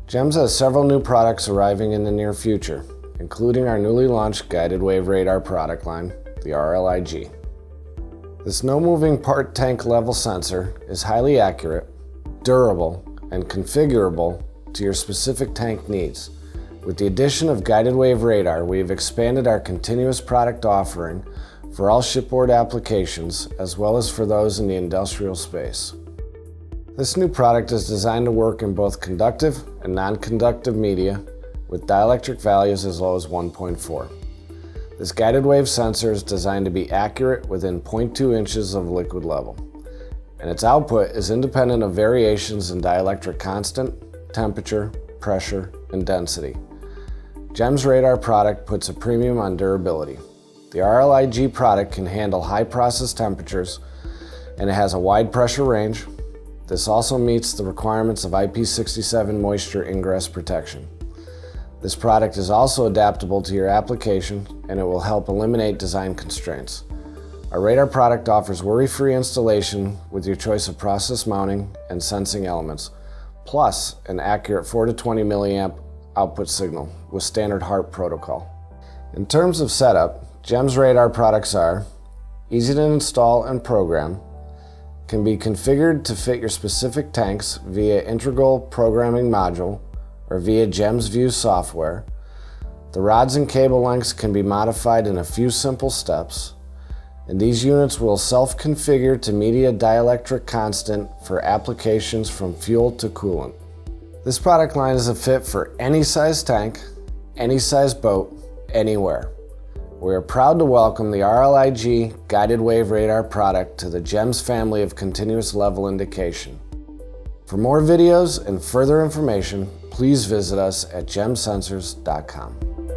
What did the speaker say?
GEMS has several new products arriving in the near future, including our newly launched Guided Wave Radar product line, the RLI-G. This no-moving part tank level sensor is highly accurate, durable, and configurable to your specific tank needs. With the addition of Guided Wave Radar, we have expanded our continuous product offering for all shipboard applications, as well as for those in the industrial space. This new product is designed to work in both conductive and non-conductive media with dielectric values as low as 1.4. This guided wave sensor is designed to be accurate within 0.2 inches of liquid level, and its output is independent of variations in dielectric constant, temperature, pressure, and density. GEMS radar product puts a premium on durability. The RLI-G product can handle high process temperatures, and it has a wide pressure range. This also meets the requirements of IP67 moisture ingress protection. This product is also adaptable to your application, and it will help eliminate design constraints. Our radar product offers worry-free installation with your choice of process mounting and sensing elements, plus an accurate 4 to 20 milliamp output signal with standard HARP protocol. In terms of setup, GEMS radar products are easy to install and program, can be configured to fit your specific tanks via integral programming module or via GEMS View software. The rods and cable lengths can be modified in a few simple steps, and these units will self-configure to media dielectric constant for applications from fuel to coolant. This product line is a fit for any size tank, any size boat, anywhere. We are proud to welcome the RLI-G Guided Wave Radar product to the GEMS family of continuous level indication. For more videos and further information, please visit us at gemsensors.com.